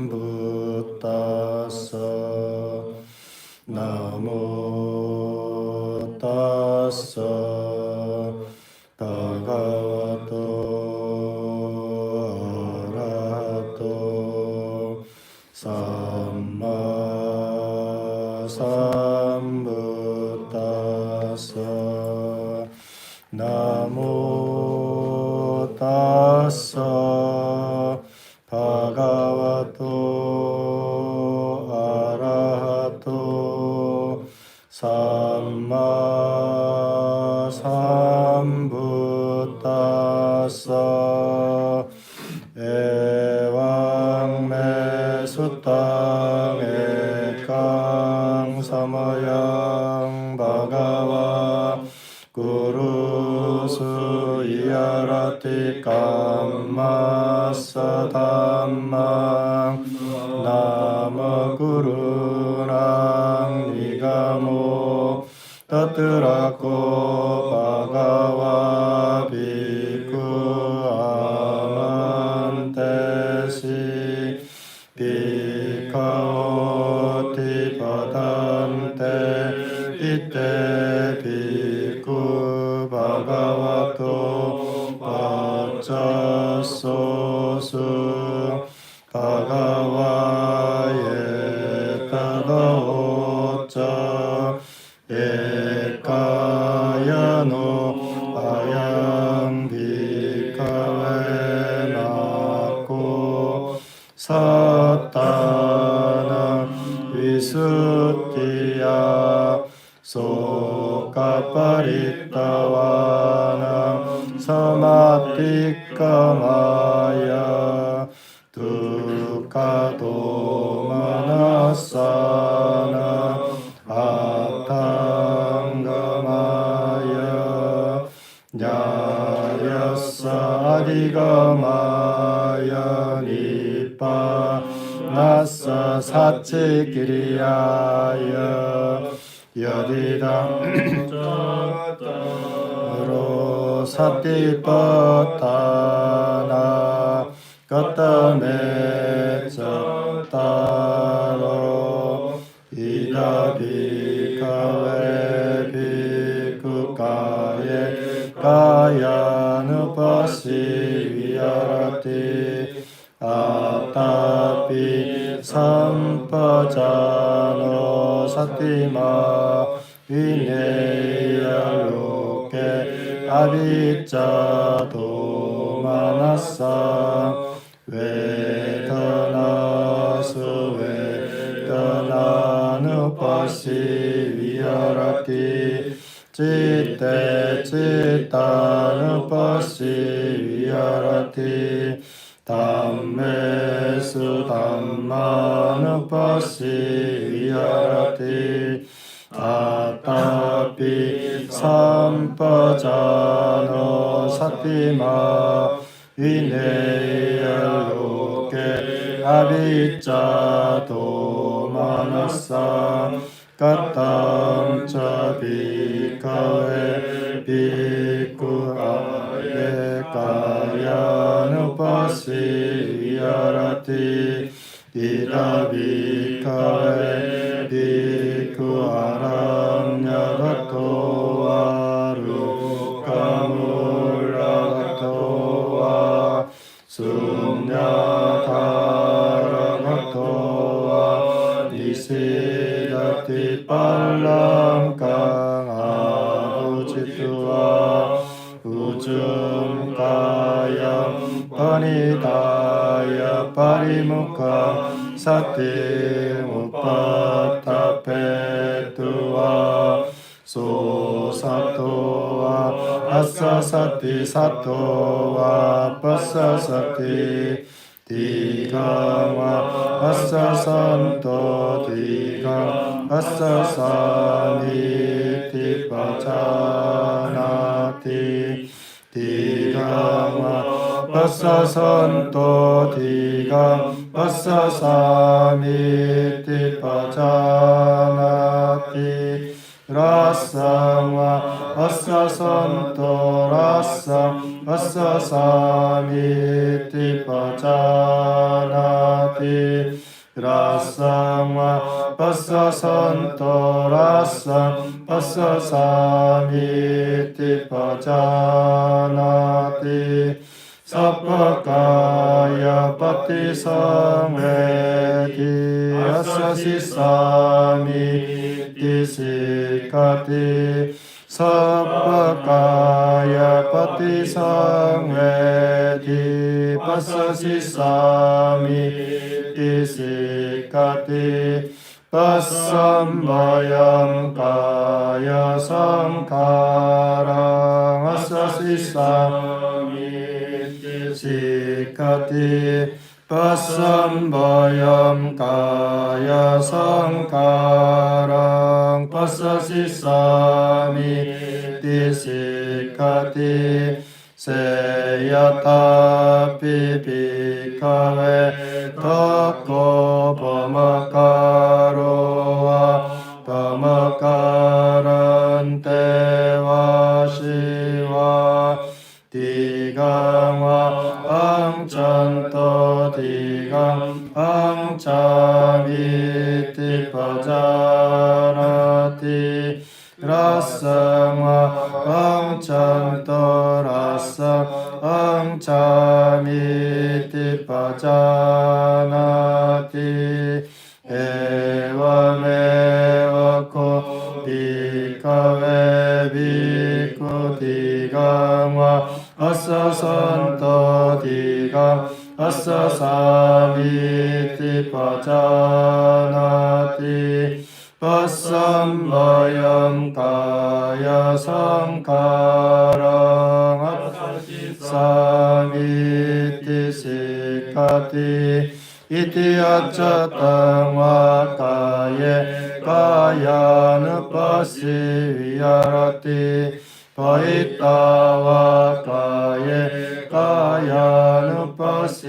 삼부따서 나모 따서 바가와토 아라하토 삼마 삼부따서 나모 따서 바가와토 아라하토 삼마 삼부따서 에왕매수땅 에깡사마양 바가와 구루수 이아라티 깜마사 담망 나머구루랑 니가모 따뜨라코 바가와 비쿠 아만테시 비카오티 바단테 이때 비쿠 바가와토 바짜소수 바가와예 따다오짜 에까야노 아양비카웨 나코 사타나 위수티야 소카파리타와나 사마티카마야 두카도마나사나 아탕가마야 야야사디가마야 니빠 나사 사치기리야야 여디당 사티빠타나 까타메 쩌따로 이다비카웨 비쿠카예 까야누파시 위아라티 아타피 삼파자노 사티마 위네야로케 아비짜 도마나사 웨다나수 웨다나누파시 위아라티 찌떼 찌따누파시 위아라티 담메수 담마누파시 위아라티 아타피 삼파자노 사티마 위네야로케 아비짜 도마나사 까탐차 비카웨 비쿠아예 까야누파시 위아라티 이다비카웨 비쿠아람냐가토와 루카물라가토와 숭냐타라가토와 니시다티 빨람강 아부지투와 우줌가양 파니다야 파리무카 사티 우파타페투와 소사토와 아사사티 사토와 빠사사티 디강와 아사산토 디강 아사사니 티파자나티 디강와 빠사산토 디강 아사사니 티파자나티 라상와 아사산토 라상 아사사미티 파자나티 라상와 아사산토 라상 아사사미티 파자나티 사파카야 파티상회디 아사시사미 디시카티 사파카야 파티상회디 아사시사미 디시카티 파삼바얌 가야 상카랑 아사시사미 시카티 파삼바얌 가야 상카랑 파사시사미 디시카티 세야타 피피카웨 타코 바마카로와 바마카란 테와시와 디강와 앙찬토 디강 앙차미티 파자나티 라상와 앙찬토 라상 앙차미티 파자나티 에와메와코 비카웨 비쿠 디강와 아사산토 디강 아사사미티 파자나티 파삼바얌 가야 상카랑 아사사미티 시카티 이티아차땅와 가예 가야느 파시 위아라티 바이타와 가예 가야느 파시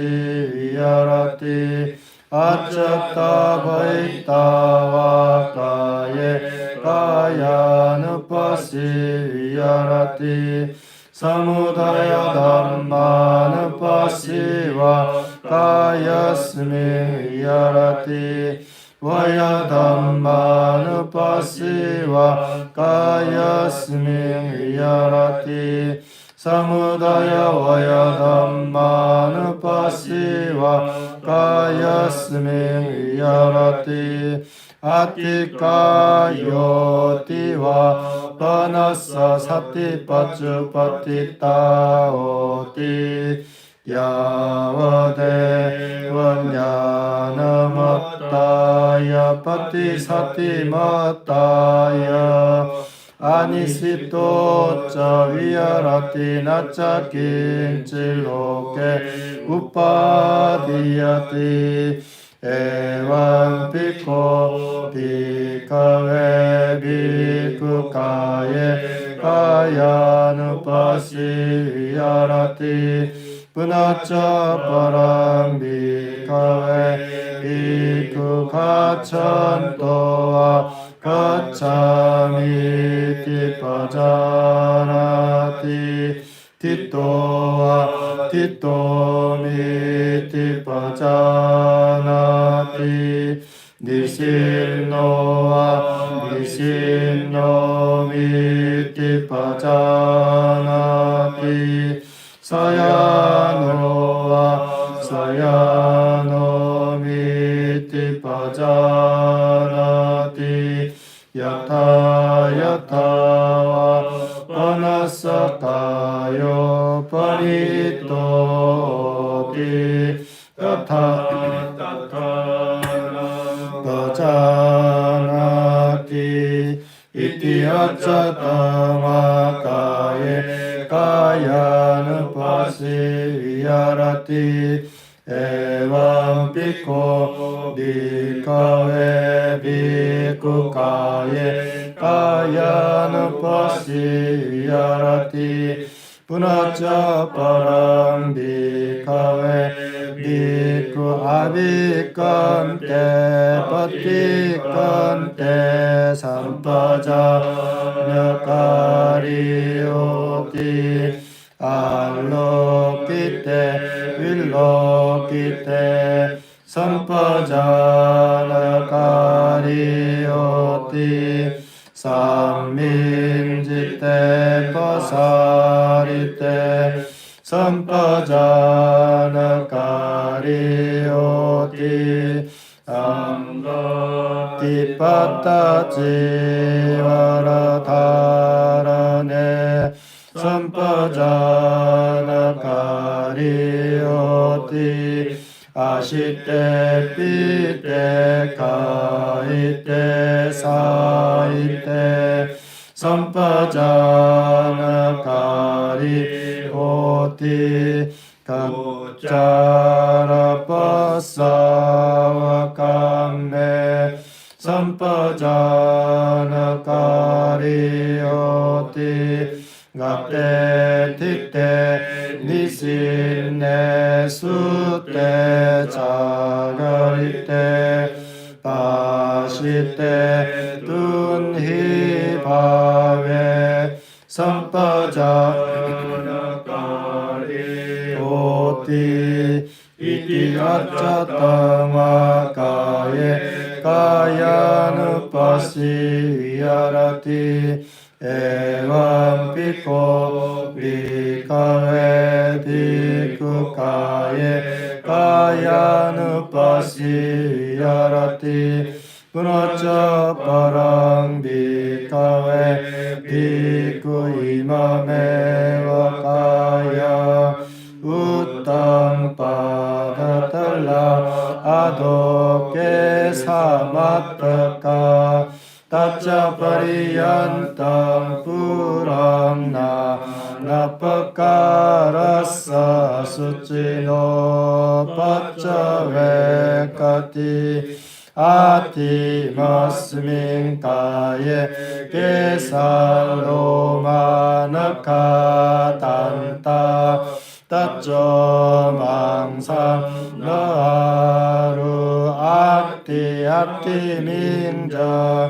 위아라티 아차타 바이타와 가예 가야느 파시 위아라티 사무다야 담마느 파시와 가야스미 위아라티 와야 담마느 파시와 가야스미 위아라티 사무다야 와야 담마느 파시와 가야스미 위아라티 아티카 요티와 바나사 사티 파츠 파티 타오티 야와데 원야나마타야 파티 사티 마타야 아니시토 위아라티 나짜 긴칠로케 우파디야티 에완 피코 피카웨 비쿠카에 가야누 파시 위아라티 부나짜 파랑 비카웨 비쿠카찬토와 가차미티 파자나티 티토와 티토미티 파자나티 니실노와 니실노미티 파자나티 사야노와 사야노미티 파자나티 야타야타와 파나사카요 파리토티 파자나티 이티아차타마 가예 가야느 파시 위아라티 에완 피코 니카웨 비쿠카예 가야느 파시 위아라티 부나짜 파랑 비카웨 bhikkhu abhikkhante pattikkante sampajañakariyoti allokite villokite sampajañakariyoti samminjite pasarite sampajañakariyoti angatipattacivaradharane sampajañakariyoti ashite pite kaite saite sampajañakariyoti kaccāra pasāvakamme sampajañakariyoti gatte titte nisinne sutte cagarite pasite tunhi bhave sampajañakariyoti iti accatamakaye kayanupassi evam piko bhikkhave bhikkhu kayanupassi punacca parang bhikkhave bhikkhu imameva kaya uttam padatala adoke samattaka tacca pariyantam purang napakarassa sucino pacca vekati atimasmin kaye kesallomanakatanta tacco mangsam naharu ati minja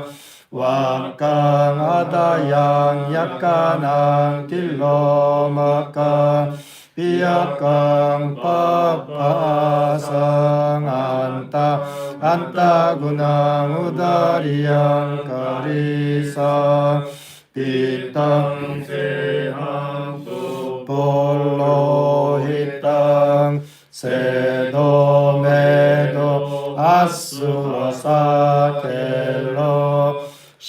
wakang adayang yakanang tilomaka piyakang papasang anta gunang udariyang karisa pitang sehang pollohitang sedo medo asukelo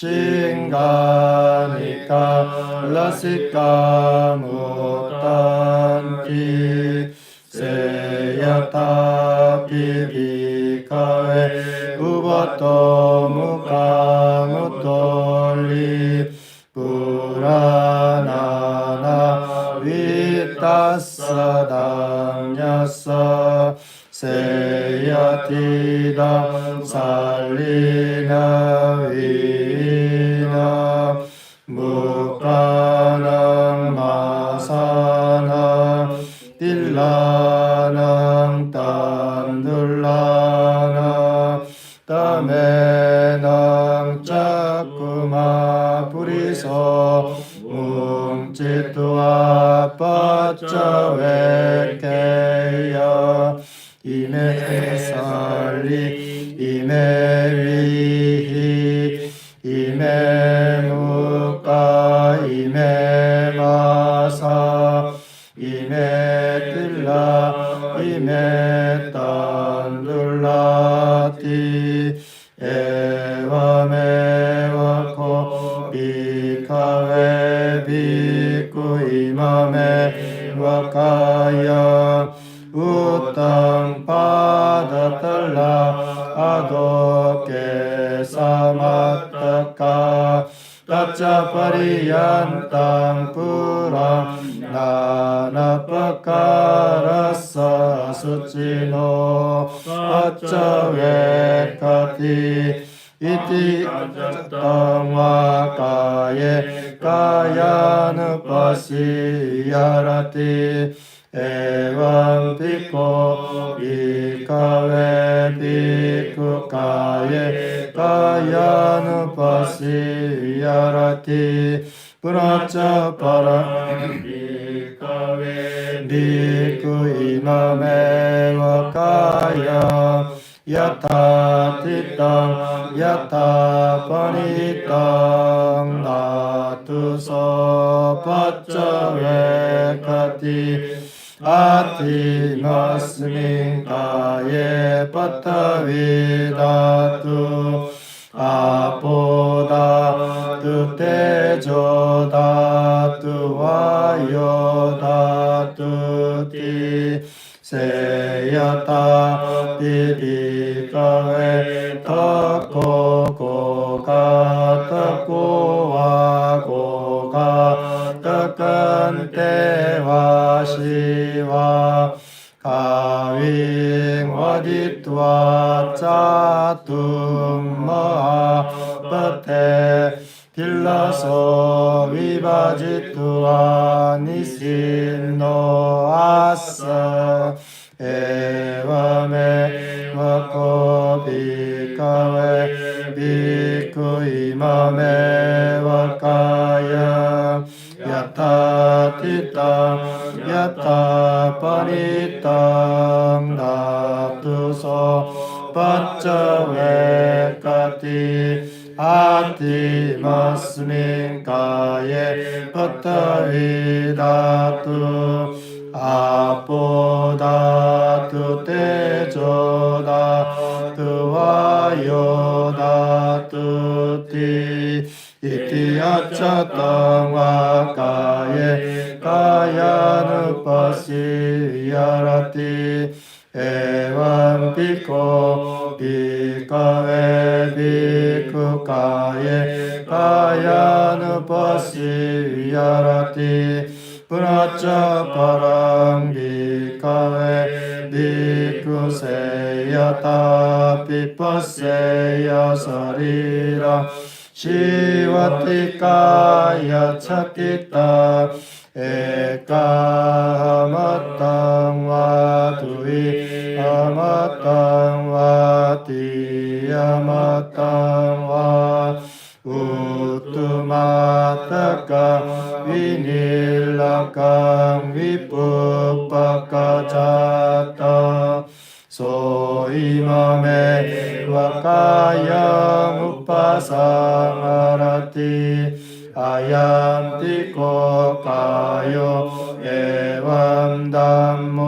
shinganika lasika mutanti seyata bhikkhave uvato mukamutoli puranana vitassadanyasa seyatidam salina vina mukhanam masana tillanam tandullana tamenam cakkuma puriso mungcitva paccavekkaya ime salli ime vihi ime mukha ime masa ime tilla ime tandullati evameva ko bhikkhave bhikkhu imame vakaya uttam padatala adoke samattaka tacca pariyantam purang nanapakarassa sucino pacca vekkati iti tamakaye kayanupassi 에왕 비코 비카웨 비쿠카예 가야누파시 위아라티 브라차 파랑 비카웨 비쿠 이마메 와카야 야타 티땅 야타 파니땅 나투서 파짜웨 카티 아티 마스민 가예 파타위다투 아포다투 테조다투 와요다투 티 세야타 비비카웨 타코고가 타코와고가 타칸테와시와 가윙 와디투와 짜툼마 파테 빌라소 위바지투와 니신노 아사 에와메 와코 비카웨 비쿠 이마메 와카야 야타 티땅 야타 파니땅 나투소 파짜웨 카티 아티 마스민 가예 파타위다투 아포다투 테조다투 와요다투 티 이티아차땅 와카예 가야누파시 위아라티 에왕 비코 비카웨 비쿠카예 가야누파시 위아라티 브라차 파랑 비카웨 비쿠세야타 피파세야 사리라 시와티카야 차티타 에카마땅 와두이 아마땅 와티아마땅 와 우뚜마타카 위닐라강 위뿌빠까자타 소이마메 와카양 우파상아라티 아얀티코 가요 에완담모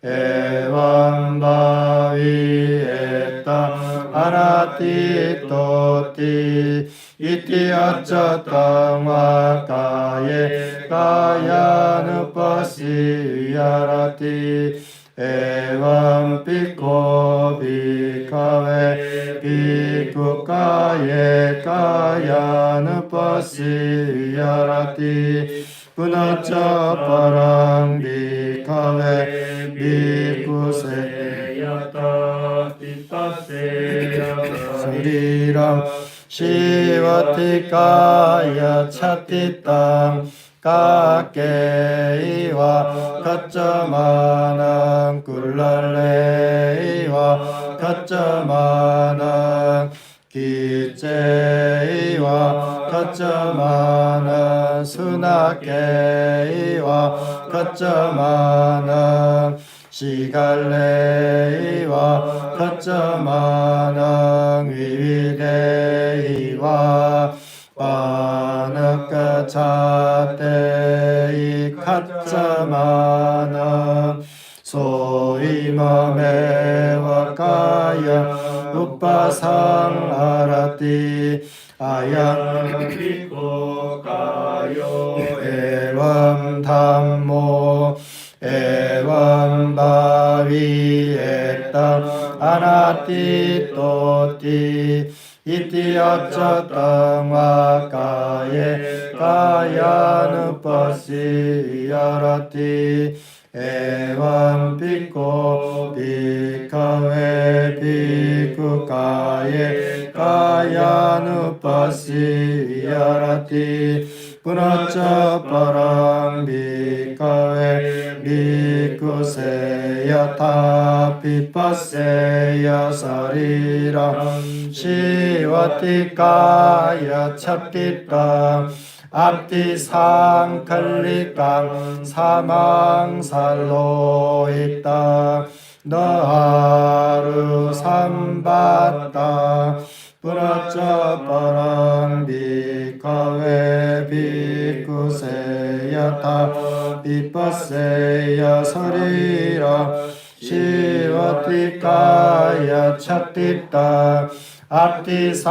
에완바위에따 아라티토티 이티아차땅 와카예 가야누파시 위아라티 에왕 비코 비카웨 비쿠카예 가야누파시 위아라티 부나차 파랑 비카웨 비쿠세야타 티타세야 스리랑 시와티카야 차티땅 까케이와 가짜마낭 꿀랄레이와 가짜마낭 기제이와 가짜마낭 수나케이와 가짜마낭 시갈레이와 가짜마낭 위위데이와 바나카차테이 카짜마나 소이마메와 가야 우파상아라티 아양비고 가요 에왕담모 에왕바위에따 아나티토티 이티아차땅 와카예 가야누파시 위아라티 에왕 비코 비카웨 비쿠카예 가야누파시 위아라티 브라차 파랑 비카웨 비쿠세야 타피파세야 사리람 시와티카야 찹티땅 앞티상칼리깡 사망살로이땅 너하루 삼바따 뿌라짜빠랑 비카웨 비쿠세야타 비파세야 서리라 시와티카야 찹티따 앞티상칼리까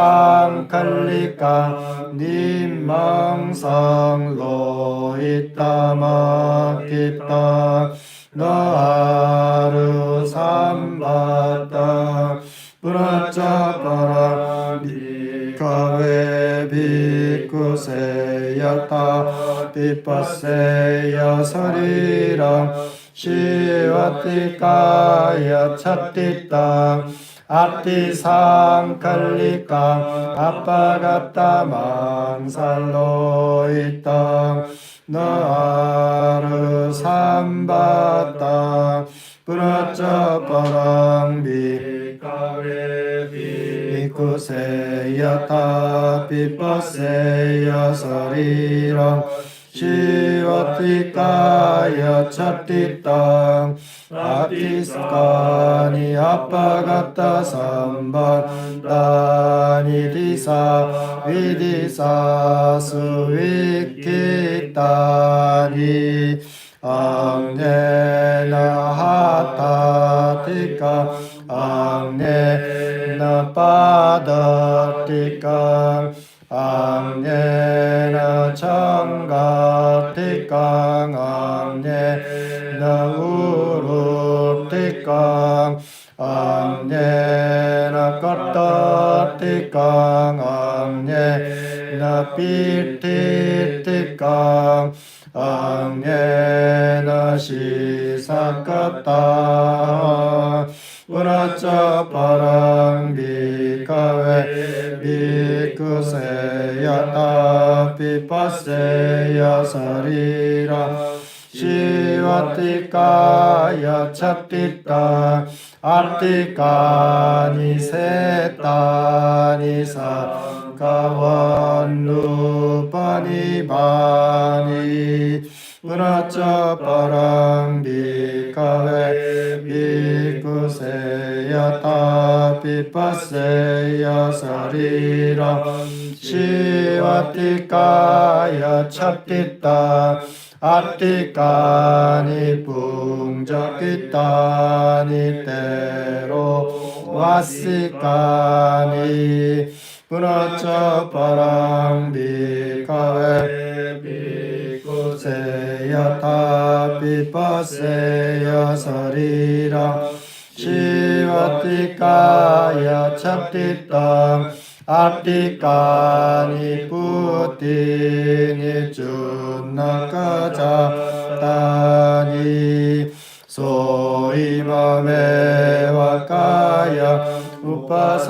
님망상로이따마키따 너하루 삼바따 뿌라짜빠라 비카웨 비쿠세야타 비파세야 서리라 시와티카야 찹티따 앞티상칼리까 아빠가따 망살로이따 너하루 삼바따 뿌라짜빠랑 비카웨 비쿠세야타 비파세야 서리라 시와티카야 찹티땅 아티스카니 아빠가따 삼반다니 디사 위디사 수위키따니 앙네나 하타티카 앙네나 파다티카 앙네나 청가티깡 앙네나 우루티깡 앙네나 까따티깡 앙네나 피티티깡 앙네나 시사까따 뿌라짜빠랑 비카웨 비쿠세야타 비파세야 사리라 시와티카야 찹티따 아티카니 세타니 사카완누파니바니 뿌라짜빠랑 비카웨 비쿠세야타 비파세야 사리라 시와티카야 찹티따 아티카니 붕적기따니 때로 와시카니 뿌라짜빠랑 비카웨 비쿠세야타 비파세야 사리라 시와티카야 찹티따 아티카니 뿌티니 준나카자타니 소이마메와 까야 우파상아라티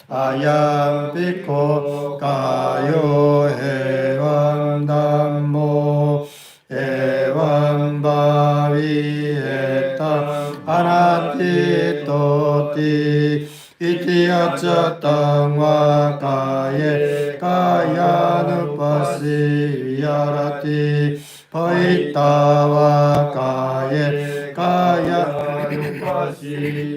아얌 피코 가요 해왕담모 해왕바위에타 아나티 또티 이티아짜 땅와 가예 가야누파시 위아라티 파이타와 가예 가야누파시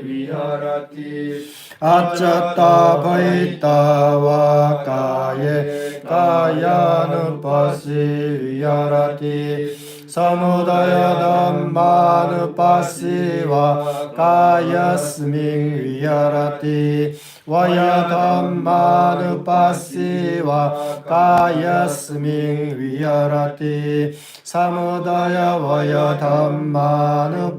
위아라티 아짜따 파이타와 가예 가야누파시 위아라티 사무다야 담마누파시와 가야스밍 위아라티 와야 담마누파시와 가야스밍 위아라티 사무다야 와야 담마누파시와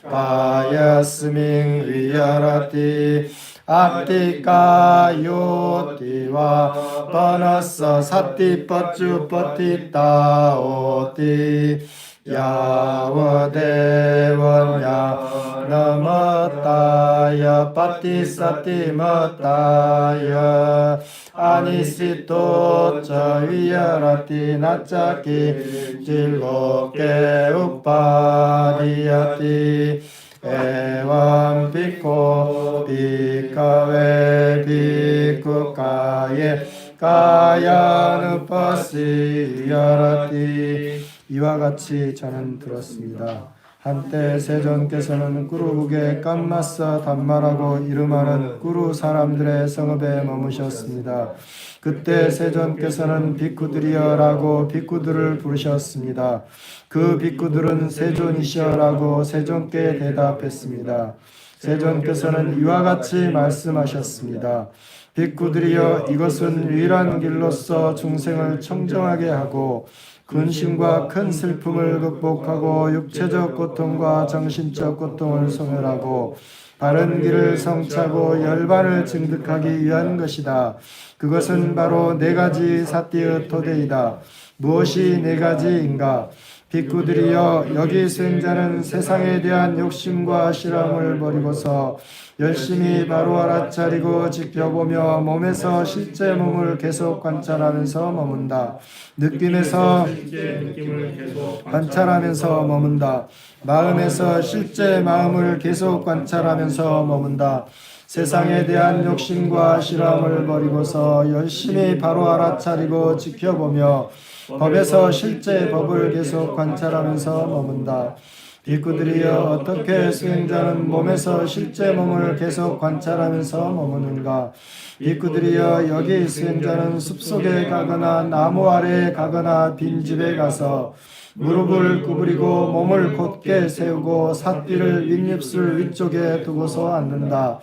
가야스밍 위아라티 아티카 요티와 파나사 사티파쭈파티타 오티 야와데원야 나마따야 파티사티마따야 아니시토 위야라티 나짜키 즐겁게 우파디야티 에완 비코 비카웨 비쿠카예 가야누파시야라티. 이와 같이 저는 들었습니다. 한때 세존께서는 꾸루국에 깜마사 단마라고 이름하는 꾸루 사람들의 성읍에 머무셨습니다. 그때 세존께서는 비쿠들이여라고 비쿠들을 부르셨습니다. 그 비쿠들은 세존이시여라고 세존께 대답했습니다. 세존께서는 이와 같이 말씀하셨습니다. 비쿠들이여, 이것은 유일한 길로서 중생을 청정하게 하고 근심과 큰 슬픔을 극복하고 육체적 고통과 정신적 고통을 소멸하고 바른 길을 성취하고 열반을 증득하기 위한 것이다. 그것은 바로 네 가지 사띠의 토대이다. 무엇이 네 가지인가? 비쿠들이여, 여기 수행자는 세상에 대한 욕심과 실험을 버리고서 열심히 바로 알아차리고 지켜보며 몸에서 실제 몸을 계속 관찰하면서 머문다. 느낌에서 관찰하면서 머문다. 마음에서 실제 마음을 계속 관찰하면서 머문다. 세상에 대한 욕심과 실험을 버리고서 열심히 바로 알아차리고 지켜보며 법에서 실제 법을 계속 관찰하면서 머문다. 비쿠들이여, 어떻게 수행자는 몸에서 실제 몸을 계속 관찰하면서 머무는가? 비쿠들이여, 여기 수행자는 숲속에 가거나 나무 아래에 가거나 빈집에 가서 무릎을 구부리고 몸을 곧게 세우고 사띠를 윗입술 위쪽에 두고서 앉는다.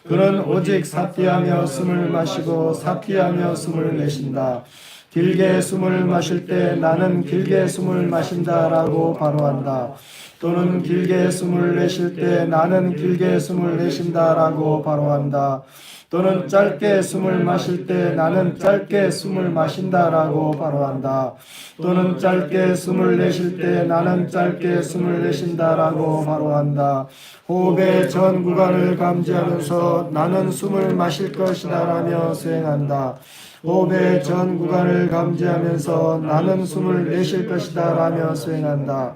그는 오직 사띠하며 숨을 마시고 사띠하며 숨을 내쉰다. 길게 숨을 마실 때 나는 길게 숨을 마신다라고 바로한다. 또는 길게 숨을 내쉴 때 나는 길게 숨을 내쉰다라고 바로한다. 또는 짧게 숨을 마실 때 나는 짧게 숨을 마신다라고 바로한다. 또는 짧게 숨을 내쉴 때 나는 짧게 숨을 내쉰다라고 바로한다. 호흡의 전 구간을 감지하면서 나는 숨을 마실 것이다라며 수행한다. 호흡의 전 구간을 감지하면서 나는 숨을 내쉴 것이다라며 수행한다.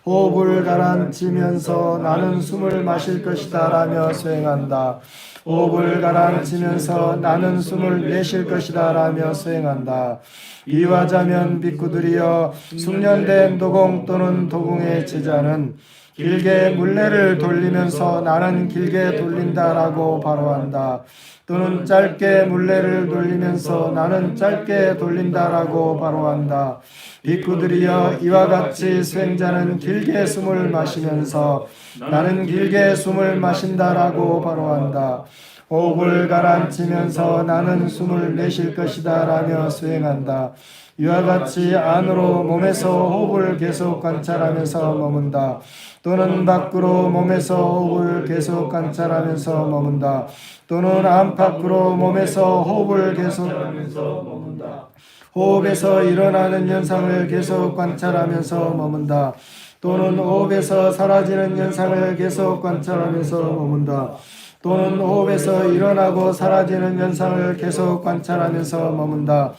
호흡을 가라앉히면서 나는 숨을 마실 것이다라며 수행한다. 호흡을 가라앉히면서 나는 숨을 내쉴 것이다라며 수행한다. 이와자면 비쿠들이여, 숙련된 도공 또는 도공의 제자는 길게 물레를 돌리면서 나는 길게 돌린다라고 바로한다. 또는 짧게 물레를 돌리면서 나는 짧게 돌린다라고 바로한다. 비쿠들이여, 이와 같이 수행자는 길게 숨을 마시면서 나는 길게 숨을 마신다라고 바로한다. 호흡을 가라앉히면서 나는 숨을 내쉴 것이다 라며 수행한다. 이와 같이 안으로 몸에서 호흡을 계속 관찰하면서 머문다. 또는 밖으로 몸에서 호흡을 계속 관찰하면서 머문다. 또는 안팎으로 몸에서 호흡을 계속 관찰하면서 머문다. 호흡에서 일어나는 현상을 계속 관찰하면서 머문다. 또는 호흡에서 사라지는 현상을 계속 관찰하면서 머문다. 또는 호흡에서 일어나고 사라지는 현상을 계속 관찰하면서 머문다.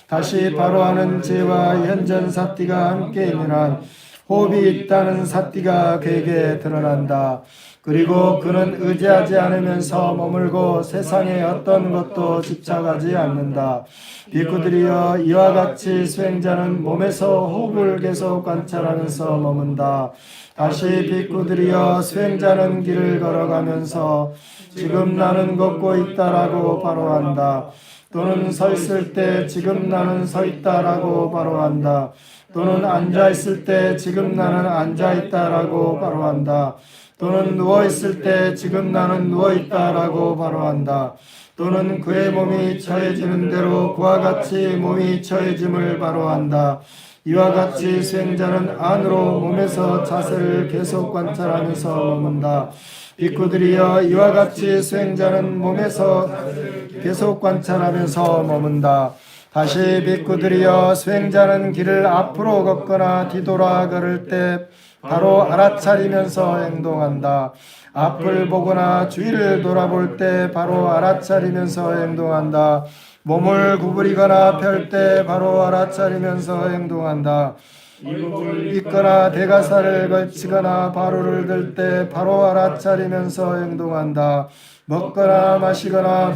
다시 바로하는 지혜와 현전 사띠가 함께 있는 한 호흡이 있다는 사띠가 그에게 드러난다. 그리고 그는 의지하지 않으면서 머물고 세상의 어떤 것도 집착하지 않는다. 비쿠들이여, 이와 같이 수행자는 몸에서 호흡을 계속 관찰하면서 머문다. 다시 비쿠들이여, 수행자는 길을 걸어가면서 지금 나는 걷고 있다라고 바로한다. 또는 서 있을 때 지금 나는 서 있다라고 바로한다. 또는 앉아 있을 때 지금 나는 앉아 있다라고 바로한다. 또는 누워 있을 때 지금 나는 누워 있다라고 바로한다. 또는 그의 몸이 처해지는 대로 그와 같이 몸이 처해짐을 바로한다. 이와 같이 수행자는 안으로 몸에서 자세를 계속 관찰하면서 머문다. 비쿠들이여, 이와 같이 수행자는 몸에서 계속 관찰하면서 머문다. 다시 비쿠들이여, 수행자는 길을 앞으로 걷거나 뒤돌아 걸을 때 바로 알아차리면서 행동한다. 앞을 보거나 주위를 돌아볼 때 바로 알아차리면서 행동한다. 몸을 구부리거나 펼 때 바로 알아차리면서 행동한다. 입거나 대가살을 걸치거나 바로를 들 때 바로 알아차리면서 행동한다. 먹거나 마시거나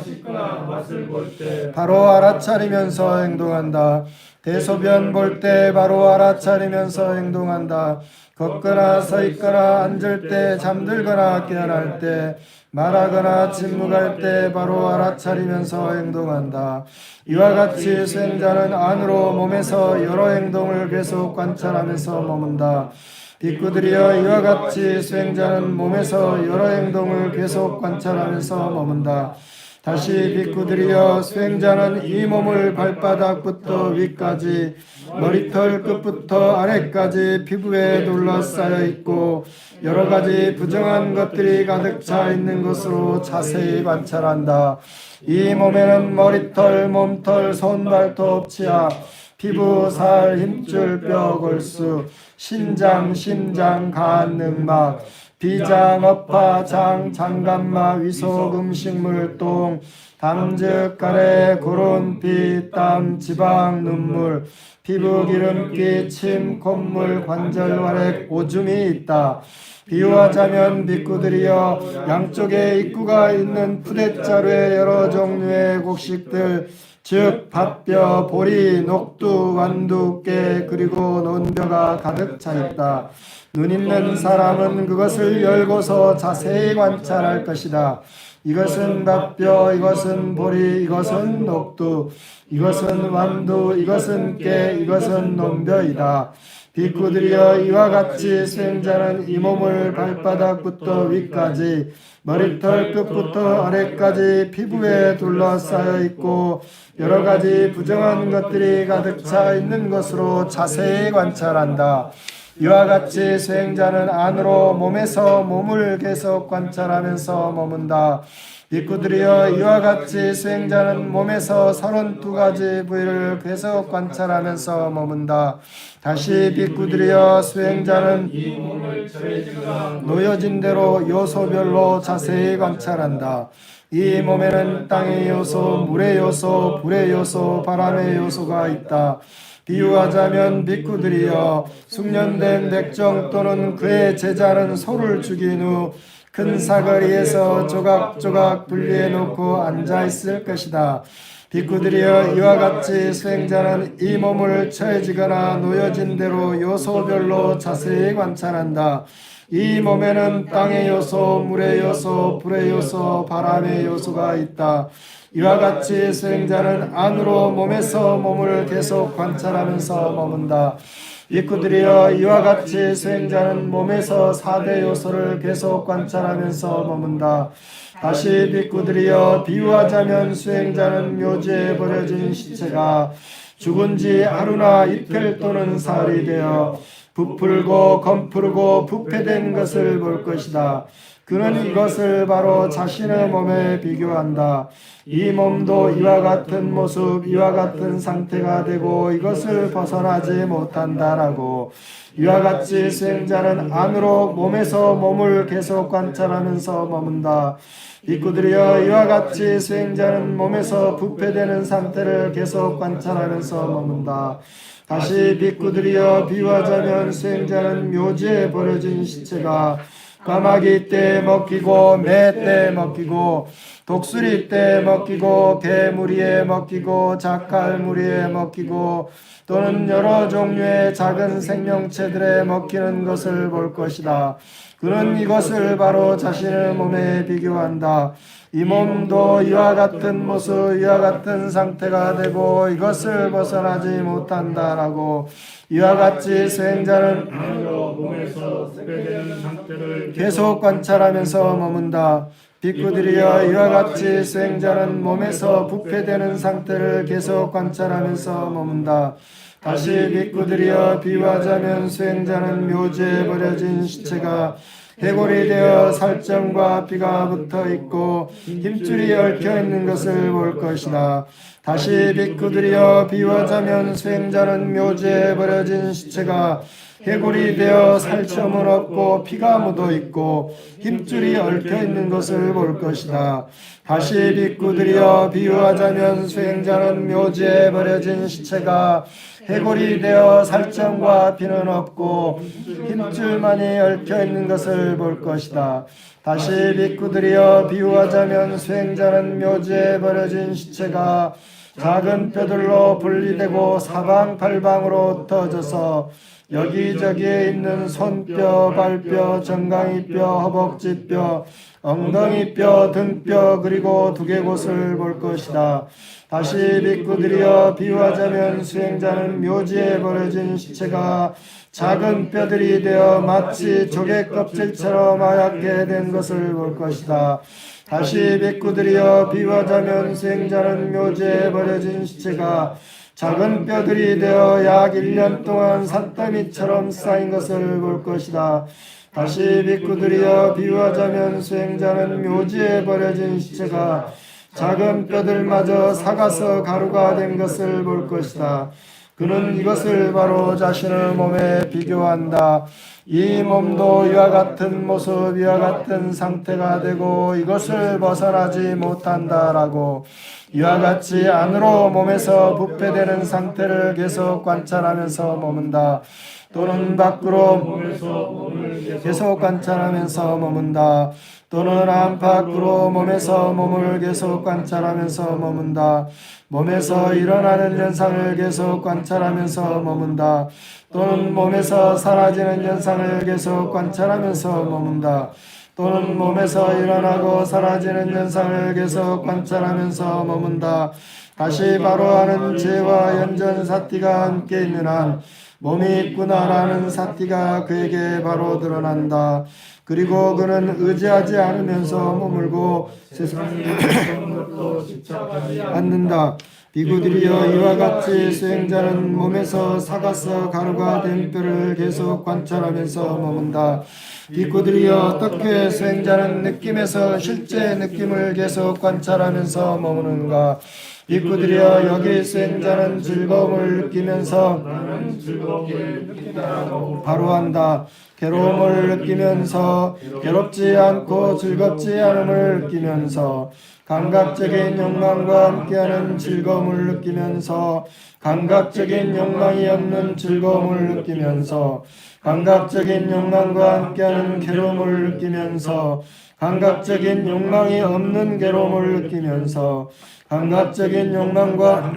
맛을 볼 때 바로 알아차리면서 행동한다. 대소변 볼 때 바로 알아차리면서 행동한다. 걷거나 서 있거나 앉을 때 잠들거나 깨어날 때 말하거나 침묵할 때 바로 알아차리면서 행동한다. 이와 같이 수행자는 안으로 몸에서 여러 행동을 계속 관찰하면서 머문다. 비구들이여 이와 같이 수행자는 몸에서 여러 행동을 계속 관찰하면서 머문다. 다시 비구들이여 수행자는 이 몸을 발바닥부터 위까지 머리털 끝부터 아래까지 피부에 둘러싸여 있고 여러 가지 부정한 것들이 가득 차 있는 것으로 자세히 관찰한다. 이 몸에는 머리털, 몸털, 손, 발톱, 치아, 피부, 살, 힘줄, 뼈, 골수, 신장, 심장, 간, 늑막, 비장, 어파, 장, 장간막, 위속, 음식물, 똥, 담즙, 가래, 고론, 피, 땀, 지방, 눈물, 피부, 기름기, 침, 콧물, 관절, 활액, 오줌이 있다. 비유하자면 비구들이여 양쪽에 입구가 있는 푸대자루의 여러 종류의 곡식들 즉 밭뼈, 보리, 녹두, 완두, 깨 그리고 논벼가 가득 차 있다. 눈 있는 사람은 그것을 열고서 자세히 관찰할 것이다. 이것은 밭뼈, 이것은 보리, 이것은 녹두, 이것은 완두, 이것은 깨, 이것은 논벼이다. 비구들이여 이와 같이 수행자는 이 몸을 발바닥부터 위까지 머리털 끝부터 아래까지 피부에 둘러싸여 있고 여러 가지 부정한 것들이 가득 차 있는 것으로 자세히 관찰한다. 이와 같이 수행자는 안으로 몸에서 몸을 계속 관찰하면서 머문다. 비구들이여 이와 같이 수행자는 몸에서 32가지 부위를 계속 관찰하면서 머문다. 다시 비구들이여 수행자는 이 몸을 놓여진 대로 요소별로 자세히 관찰한다. 이 몸에는 땅의 요소, 물의 요소, 불의 요소, 바람의 요소가 있다. 비유하자면 비구들이여 숙련된 백정 또는 그의 제자는 소를 죽인 후 큰 사거리에서 조각조각 분리해 놓고 앉아 있을 것이다. 비구들이여 이와 같이 수행자는 이 몸을 처해지거나 놓여진 대로 요소별로 자세히 관찰한다. 이 몸에는 땅의 요소, 물의 요소, 불의 요소, 바람의 요소가 있다. 이와 같이 수행자는 안으로 몸에서 몸을 계속 관찰하면서 머문다. 비구들이여 이와 같이 수행자는 몸에서 4대 요소를 계속 관찰하면서 머문다. 다시 비구들이여 비유하자면 수행자는 묘지에 버려진 시체가 죽은 지 하루나 이틀 또는 사흘이 되어 부풀고 검푸르고 부패된 것을 볼 것이다. 그는 이것을 바로 자신의 몸에 비교한다. 이 몸도 이와 같은 모습, 이와 같은 상태가 되고 이것을 벗어나지 못한다라고. 이와 같이 수행자는 안으로 몸에서 몸을 계속 관찰하면서 머문다. 비구들이여 이와 같이 수행자는 몸에서 부패되는 상태를 계속 관찰하면서 머문다. 다시 비구들이여 비유하자면 수행자는 묘지에 버려진 시체가 까마귀 때 먹히고 매 때 먹히고 독수리 때 먹히고 개무리에 먹히고 자칼무리에 먹히고 또는 여러 종류의 작은 생명체들에 먹히는 것을 볼 것이다. 그는 이것을 바로 자신의 몸에 비교한다. 이 몸도 이와 같은 모습, 이와 같은 상태가 되고 이것을 벗어나지 못한다라고. 이와 같이 수행자는 안으로 몸에서 습배되는 상태를 계속 관찰하면서 머문다. 비구들이여 이와 같이 수행자는 몸에서 부패되는 상태를 계속 관찰하면서 머문다. 다시 비구들이여 비유하자면 수행자는 묘지에 버려진 시체가 해골이 되어 살점과 피가 붙어 있고 힘줄이 얽혀 있는 것을 볼 것이다. 다시 비구들이여 비유하자면 수행자는 묘지에 버려진 시체가 해골이 되어 살점은 없고 피가 묻어 있고 힘줄이 얽혀 있는 것을 볼 것이다. 다시 빗구들이여 비유하자면 수행자는 묘지에 버려진 시체가 해골이 되어 살점과 피는 없고 힘줄만이 얽혀 있는 것을 볼 것이다. 다시 빗구들이여 비유하자면 수행자는 묘지에 버려진 시체가 작은 뼈들로 분리되고 사방팔방으로 흩어져서 여기저기에 있는 손뼈, 발뼈, 정강이뼈, 허벅지뼈, 엉덩이뼈, 등뼈 그리고 두개곳을 볼 것이다. 다시 빗구들이여 비유하자면 수행자는 묘지에 버려진 시체가 작은 뼈들이 되어 마치 조개 껍질처럼 하얗게 된 것을 볼 것이다. 다시 빗구들이여 비유하자면 수행자는 묘지에 버려진 시체가 작은 뼈들이 되어 약 1년 동안 산더미처럼 쌓인 것을 볼 것이다. 다시 빗구들이여 비유하자면 수행자는 묘지에 버려진 시체가 작은 뼈들마저 삭아서 가루가 된 것을 볼 것이다. 그는 이것을 바로 자신의 몸에 비교한다. 이 몸도 이와 같은 모습, 이와 같은 상태가 되고 이것을 벗어나지 못한다라고 이와 같이 안으로 몸에서 부패되는 상태를 계속 관찰하면서 머문다. 또는 밖으로 계속 관찰하면서 머문다. 또는 안팎으로 몸에서 몸을 계속 관찰하면서 머문다. 몸에서 일어나는 현상을 계속 관찰하면서 머문다. 또는 몸에서 사라지는 현상을 계속 관찰하면서 머문다. 또는 몸에서 일어나고 사라지는 현상을 계속 관찰하면서 머문다. 다시 바로 하는 죄와 연전 사티가 함께 있는 한 몸이 있구나라는 사티가 그에게 바로 드러난다. 그리고 그는 의지하지 않으면서 머물고 세상에 것도 집착하지 않는다. 비구들이여 이와 같이 수행자는 몸에서 삭아서 가루가 된 뼈를 계속 관찰하면서 머문다. 비구들이여 어떻게 수행자는 느낌에서 실제 느낌을 계속 관찰하면서 머무는가? 비구들이여 여기 수행자는 즐거움을 느끼면서 바로 한다. 괴로움을 느끼면서 괴롭지 않고 즐겁지 않음을 느끼면서 감각적인 욕망과 함께하는 즐거움을 느끼면서 감각적인 욕망이 없는 즐거움을 느끼면서 감각적인 욕망과 함께하는 괴로움을 느끼면서 감각적인 욕망이 없는 괴로움을 느끼면서 감각적인 욕망과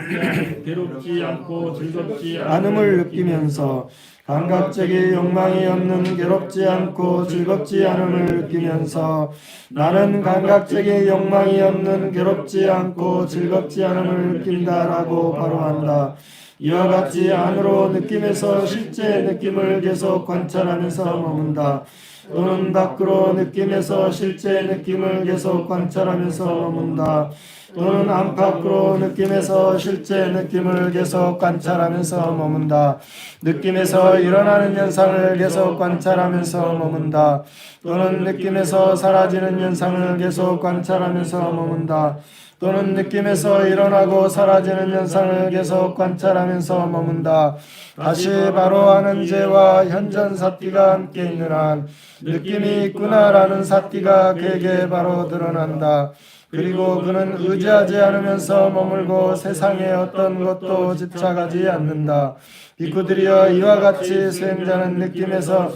괴롭지 않고 즐겁지 않음을 느끼면서 감각적인 욕망이 없는 괴롭지 않고 즐겁지 않음을 느끼면서 나는 감각적인 욕망이 없는 괴롭지 않고 즐겁지 않음을 느낀다라고 바로 한다. 이와 같이 안으로 느낌에서 실제 느낌을 계속 관찰하면서 머문다. 또는 밖으로 느낌에서 실제 느낌을 계속 관찰하면서 머문다. 또는 안팎으로 느낌에서 실제 느낌을 계속 관찰하면서 머문다. 느낌에서 일어나는 현상을 계속 관찰하면서 머문다. 또는 느낌에서 사라지는 현상을 계속 관찰하면서 머문다. 또는 느낌에서 일어나고 사라지는 현상을 계속 관찰하면서 머문다. 다시 바로 하는 죄와 현전 사티가 함께 있는 한 느낌이 있구나라는 사티가 그에게 바로 드러난다. 그리고 그는 의지하지 않으면서 머물고 세상의 어떤 것도 집착하지 않는다. 비구들이여 이와 같이 수행자는 느낌에서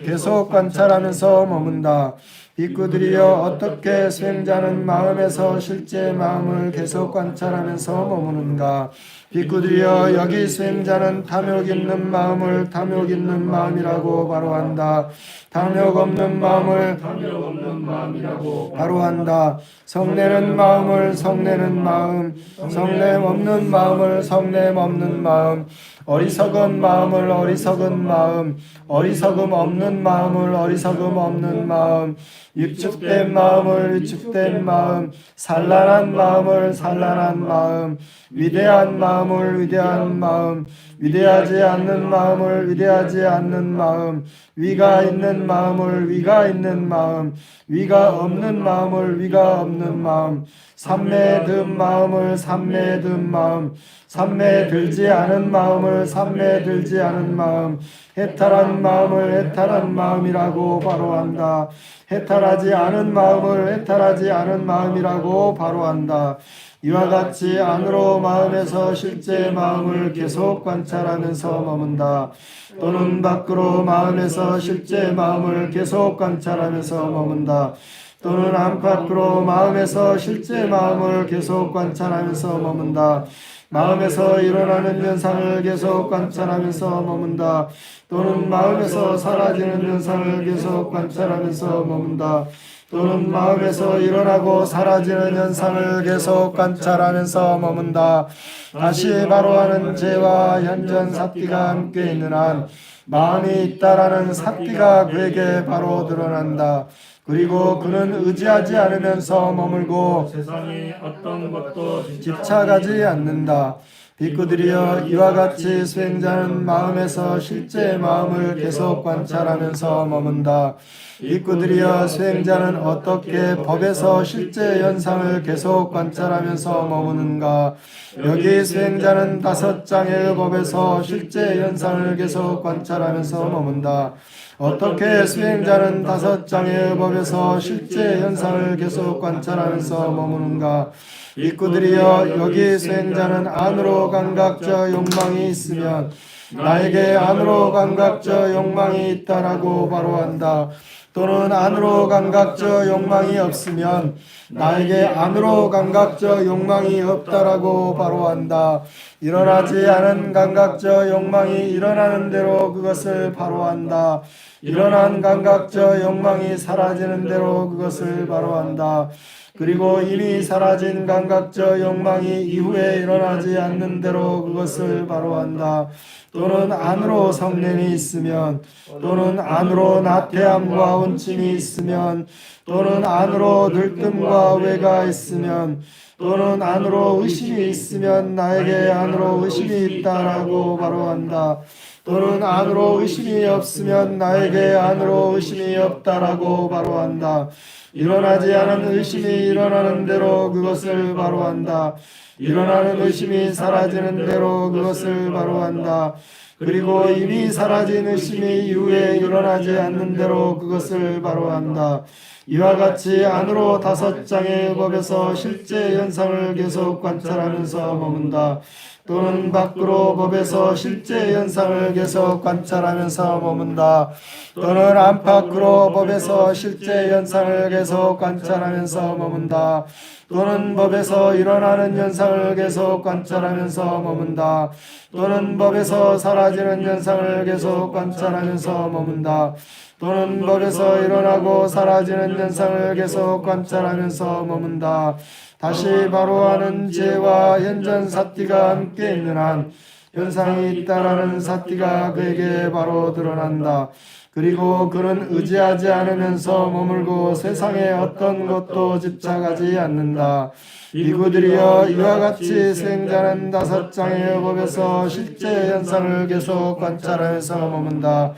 계속 관찰하면서 머문다. 비구들이여 어떻게 수행자는 마음에서 실제 마음을 계속 관찰하면서 머무는가? 비구들이여 여기 수행자는 탐욕 있는 마음을 탐욕 있는 마음이라고 바로 한다. 탐욕 없는 마음을 탐욕 없는 마음이라고 바로 한다. 성내는 마음을 성내는 마음, 성냄 없는 마음을 성냄 없는 마음, 어리석은 마음을 어리석은 마음, 어리석음 없는 마음을 어리석음 없는 마음, 위축된 마음을 위축된 마음, 산란한 마음을 산란한 마음, 위대한 마음을 위대한 마음, 위대하지 않는 마음을 위대하지 않는 마음, 위가 있는 마음을 위가 있는 마음, 위가 없는 마음을 위가 없는 마음, 삼매에 든 마음을 삼매에 든 마음, 삼매에 들지 않은 마음을 마음을 삼매 들지 않은 마음, 해탈한 마음을 해탈한 마음이라고 바로 한다. 해탈하지 않은 마음을 해탈하지 않은 마음이라고 바로 한다. 이와 같이 안으로 마음에서 실제 마음을 계속 관찰하면서 머문다. 또는 밖으로 마음에서 실제 마음을 계속 관찰하면서 머문다. 또는 안팎으로 마음에서 실제 마음을 계속 관찰하면서 머문다. 마음에서 일어나는 현상을 계속 관찰하면서 머문다. 또는 마음에서 사라지는 현상을 계속 관찰하면서 머문다. 또는 마음에서 일어나고 사라지는 현상을 계속 관찰하면서 머문다. 다시 바로하는 죄와 현전 사띠가 함께 있는 한 마음이 있다라는 사띠가 그에게 바로 드러난다. 그리고 그는 의지하지 않으면서 머물고 세상에 어떤 것도 집착하지 않는다. 비구들이여 이와 같이 수행자는 마음에서 실제 마음을 계속 관찰하면서 머문다. 비구들이여 수행자는 어떻게 법에서 실제 현상을 계속 관찰하면서 머무는가? 여기 수행자는 5장의 법에서 실제 현상을 계속 관찰하면서 머문다. 어떻게 수행자는 5장의 법에서 실제 현상을 계속 관찰하면서 머무는가? 비구들이여 여기 수행자는 안으로 감각적 욕망이 있으면 나에게 안으로 감각적 욕망이 있다라고 바로 한다. 또는 안으로 감각적 욕망이 없으면 나에게 안으로 감각적 욕망이 없다라고 바로 한다. 일어나지 않은 감각적 욕망이 일어나는 대로 그것을 바로 한다. 일어난 감각적 욕망이 사라지는 대로 그것을 바로 한다. 그리고 이미 사라진 감각적 욕망이 이후에 일어나지 않는 대로 그것을 바로 한다. 또는 안으로 성냄이 있으면, 또는 안으로 나태함과 온침이 있으면, 또는 안으로 들뜸과 외가 있으면, 또는 안으로 의심이 있으면 나에게 안으로 의심이 있다라고 바로 한다. 또는 안으로 의심이 없으면 나에게 안으로 의심이 없다라고 바로 한다. 일어나지 않은 의심이 일어나는 대로 그것을 바로 한다. 일어나는 의심이 사라지는 대로 그것을 바로 한다. 그리고 이미 사라진 의심이 이후에 일어나지 않는 대로 그것을 바로 한다. 이와 같이 안으로 5장의 법에서 실제 현상을 계속 관찰하면서 머문다. 또는 밖으로 법에서 실제 현상을 계속 관찰하면서 머문다. 또는 안팎으로 법에서 실제 현상을 계속 관찰하면서 머문다. 또는 법에서 일어나는 현상을 계속 관찰하면서 머문다. 또는 법에서 사라지는 현상을 계속 관찰하면서 머문다. 또는 법에서 일어나고 사라지는 현상을 계속 관찰하면서 머문다. 다시 바로하는 죄와 현전 사띠가 함께 있는 한 현상이 있다라는 사띠가 그에게 바로 드러난다. 그리고 그는 의지하지 않으면서 머물고 세상에 어떤 것도 집착하지 않는다. 비구들이여 이와 같이 수행자는 5장의 법에서 실제 현상을 계속 관찰하면서 머문다.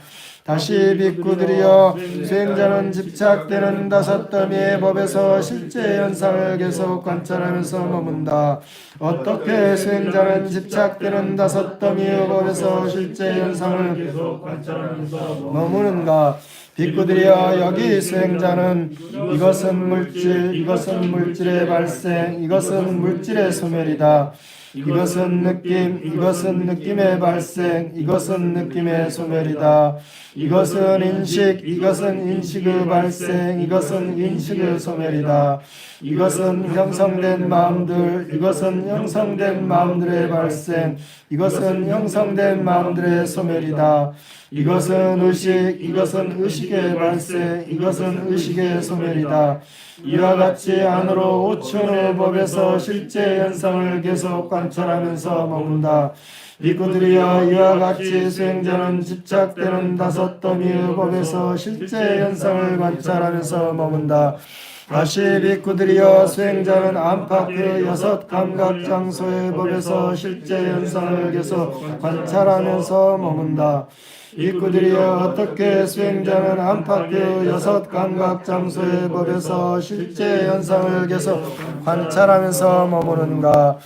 다시 비구들이여 수행자는 집착되는 5더미의 법에서 실제 현상을 계속 관찰하면서 머문다. 어떻게 수행자는 집착되는 5더미의 법에서 실제 현상을 계속 관찰하면서 머무는가? 비구들이여 여기 수행자는 이것은 물질, 이것은 물질의 발생, 이것은 물질의 소멸이다. 이것은 느낌, 이것은 느낌의 발생, 이것은 느낌의 소멸이다. 이것은 인식, 이것은 인식의 발생, 이것은 인식의 소멸이다. 이것은 형성된 마음들, 이것은 형성된 마음들의 발생, 이것은 형성된 마음들의 소멸이다. 이것은 의식, 이것은 의식의 발생, 이것은 의식의 소멸이다. 이와 같이 안으로 5천의 법에서 실제 현상을 계속 관찰하면서 머문다. 비구들이여 이와 같이 수행자는 집착되는 5더미의 법에서 실제 현상을 관찰하면서 머문다. 다시 비구들이여 수행자는 안팎의 6 감각 장소의 법에서 실제 현상을 계속 관찰하면서 머문다. 비구들이여 어떻게 수행자는 안팎의 6 감각 장소의 법에서 실제 현상을 계속 관찰하면서 머무는가?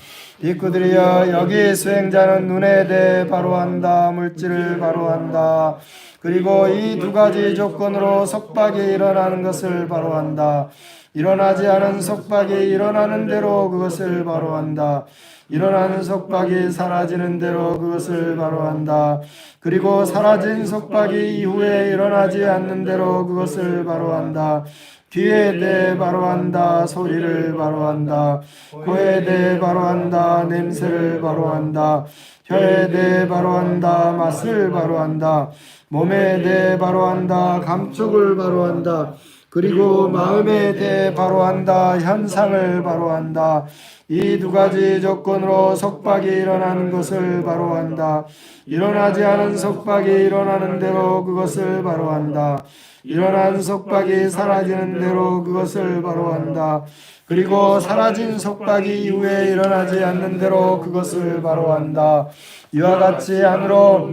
비구들이여 여기 수행자는 눈에 대해 바로 한다. 물질을 바로 한다. 그리고 이 두 가지 조건으로 속박이 일어나는 것을 바로 한다. 일어나지 않은 속박이 일어나는 대로 그것을 바로 한다. 일어나는 속박이 사라지는 대로 그것을 바로 한다. 그리고 사라진 속박이 이후에 일어나지 않는 대로 그것을 바로 한다. 귀에 대해 바로 한다. 소리를 바로 한다. 코에 대해 바로 한다. 냄새를 바로 한다. 혀에 대해 바로 한다. 맛을 바로 한다. 몸에 대해 바로 한다. 감촉을 바로 한다. 그리고 마음에 대해 바로 한다. 현상을 바로 한다. 이 두 가지 조건으로 속박이 일어나는 것을 바로 한다. 일어나지 않은 속박이 일어나는 대로 그것을 바로 한다. 일어난 속박이 사라지는 대로 그것을 바로 한다. 그리고 사라진 속박이 이후에 일어나지 않는 대로 그것을 바로 한다. 이와 같이 안으로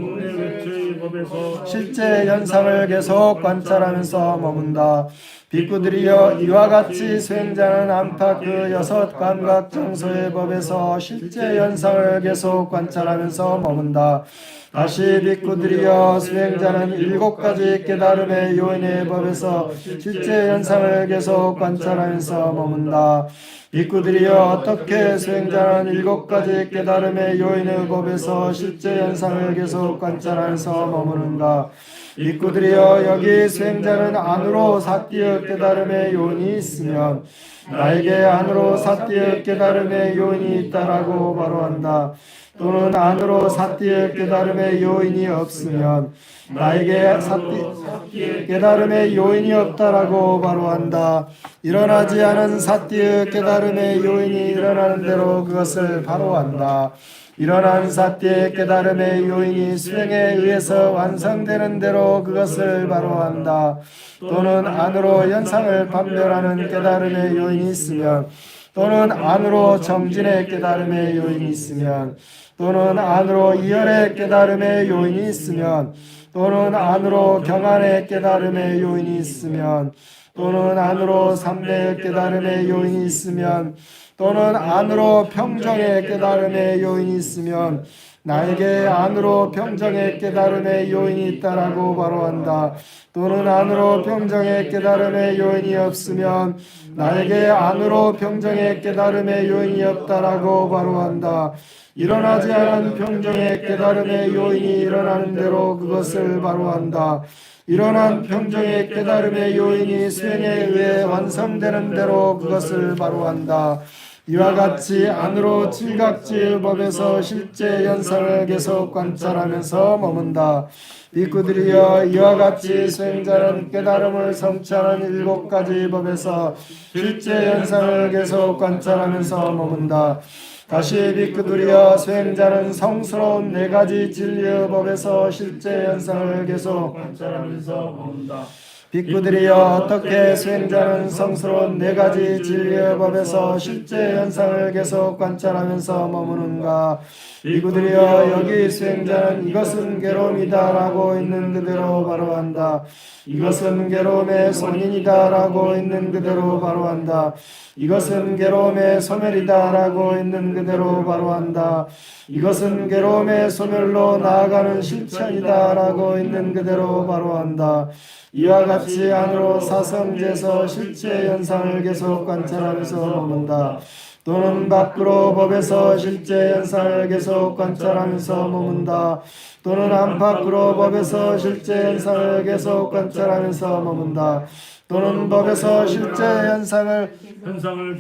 실제 현상을 계속 관찰하면서 머문다. 비구들이여 이와 같이 수행자는 안팎 그 여섯 감각 장소의 법에서 실제 현상을 계속 관찰하면서 머문다. 다시 비구들이여 수행자는 일곱 가지 깨달음의 요인의 법에서 실제 현상을 계속 관찰하면서 머문다. 비구들이여 어떻게 수행자는 일곱 가지 깨달음의 요인의 법에서 실제 현상을 계속 관찰하면서 머무는가? 비구들이여 여기 수행자는 안으로 사띠의 깨달음의 요인이 있으면 나에게 안으로 사띠의 깨달음의 요인이 있다라고 바로 한다. 또는 안으로 사띠의 깨달음의 요인이 없으면 나에게 사띠 깨달음의 요인이 없다라고 바로 한다. 일어나지 않은 사띠의 깨달음의 요인이 일어나는 대로 그것을 바로 한다. 일어난 사띠의 깨달음의 요인이 수행에 의해서 완성되는 대로 그것을 바로 한다. 또는 안으로 현상을 판별하는 깨달음의 요인이 있으면 또는 안으로 정진의 깨달음의 요인이 있으면 또는 안으로 이열의 깨달음의 요인이 있으면 또는 안으로 경안의 깨달음의 요인이 있으면 또는 안으로 삼매의 깨달음의 요인이 있으면 또는 안으로 평정의 깨달음의 요인이 있으면 나에게 안으로 평정의 깨달음의 요인이 있다라고 바로 한다. 또는 안으로 평정의 깨달음의 요인이 없으면 나에게 안으로 평정의 깨달음의 요인이 없다라고 바로 한다. 일어나지 않은 평정의 깨달음의 요인이 일어나는 대로 그것을 바로 한다. 일어난 평정의 깨달음의 요인이 수행에 의해 완성되는 대로 그것을 바로 한다. 이와 같이 안으로 칠각지의 법에서 실제 현상을 계속 관찰하면서 머문다. 비구들이여 이와 같이 수행자는 깨달음을 성취하는 일곱 가지 법에서 실제 현상을 계속 관찰하면서 머문다. 다시 비구들이여 수행자는 성스러운 네 가지 진리의 법에서 실제 현상을 계속 관찰하면서 머문다. 비구들이여 어떻게 수행자는 성스러운 네 가지 진리의 법에서 실제 현상을 계속 관찰하면서 머무는가? 비구들이여 여기 수행자는 이것은 괴로움이다 라고 있는 그대로 바로 한다. 이것은 괴로움의 손인이다 라고 있는 그대로 바로 한다. 이것은 괴로움의 소멸이다 라고 있는 그대로 바로 한다. 이것은 괴로움의 소멸로 나아가는 실천이다 라고 있는 그대로 바로 한다. 이와 같이 안으로 사성제에서 실제 현상을 계속 관찰하면서 머문다. 또는 밖으로 법에서 실제 현상을 계속 관찰하면서 머문다. 또는 안팎으로 법에서 실제 현상을 계속 관찰하면서 머문다. 또는 법에서 실제 현상을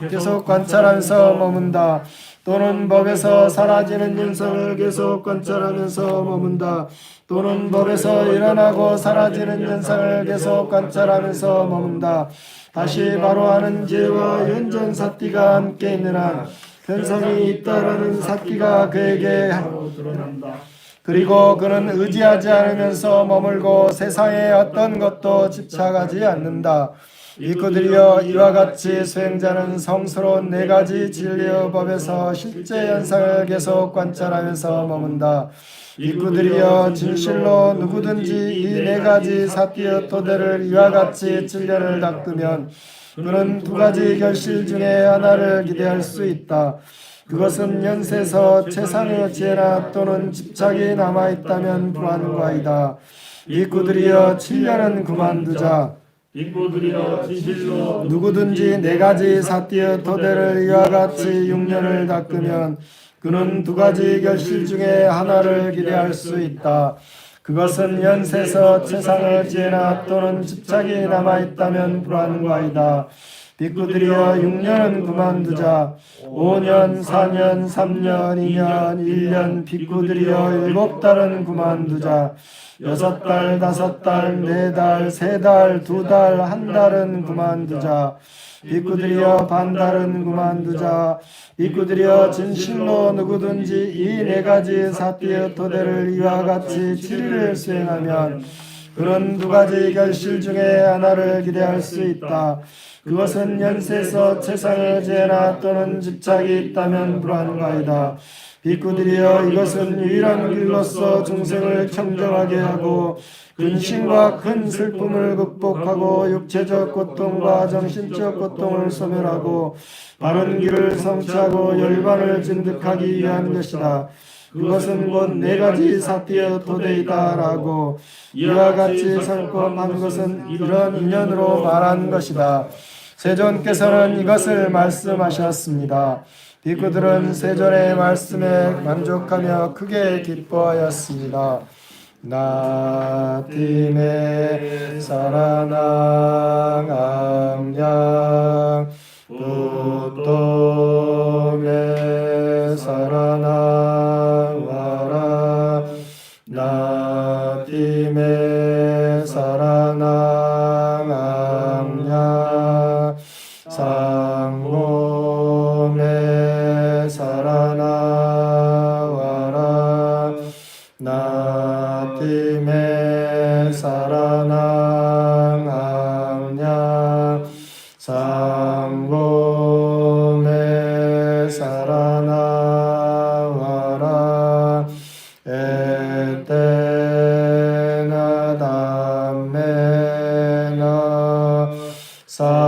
계속 관찰하면서 머문다. 또는 법에서 사라지는 현상을 계속 관찰하면서 머문다. 또는 법에서 일어나고 사라지는 현상을 계속 관찰하면서 머문다. 다시 바로 하는 지혜와 현전 사띠가 함께 있는 한 현상이 있다라는 사띠가 그에게 드러난다. 그리고 그는 의지하지 않으면서 머물고 세상의 어떤 것도 집착하지 않는다. 비구들이여 이와 같이 수행자는 성스러운 네 가지 진리의 법에서 실제 현상을 계속 관찰하면서 머문다. 비구들이여 진실로 누구든지 이 네 가지 사띠의 토대를 이와 같이 진련을 닦으면 그는 두 가지 결실 중에 하나를 기대할 수 있다. 그것은 연세서 최상의 지혜나 또는 집착이 남아있다면 불안과이다. 빅구들이여 7년은 그만두자. 빅구들이여 진실로 누구든지 네 가지 사띠의 토대를 이와 같이 6년을 닦으면 그는 두 가지 결실 중에 하나를 기대할 수 있다. 그것은 연세서 최상의 지혜나 또는 집착이 남아있다면 불안과이다. 빅구들이여 6년은 그만두자. 5년, 4년, 3년, 2년, 1년 빅구들이여 7달은 그만두자. 6달, 5달, 4달, 3달, 2달, 1달은 그만두자. 빅구들이여 반달은 그만두자. 빅구들이여 진실로 누구든지 이 네 가지 사띠의 토대를 이와 같이 7일을 수행하면 그는 두 가지 결실 중에 하나를 기대할 수 있다. 그것은 연세서 최상의 지혜나 또는 집착이 있다면 불안과이다. 빅구들이여 이것은 유일한 길로서 중생을 청정하게 하고 근심과 큰 슬픔을 극복하고 육체적 고통과 정신적 고통을 소멸하고 바른 길을 성취하고 열반을 증득하기 위한 것이다. 그것은 곧 네 가지 사띠의 토대이다라고 이와 같이 선포한 것은 이런 인연으로 말한 것이다. 세존께서는 이것을 말씀하셨습니다. 빅구들은 세존의 말씀에 만족하며 크게 기뻐하였습니다. 나팀의 사라낭암양 부토메 사라낭와라 나팀의 사라낭암양 상고메 사라나와라 나팀의 사라낭암냥 상고메 사라나와라 에테나 담메나 사빠두파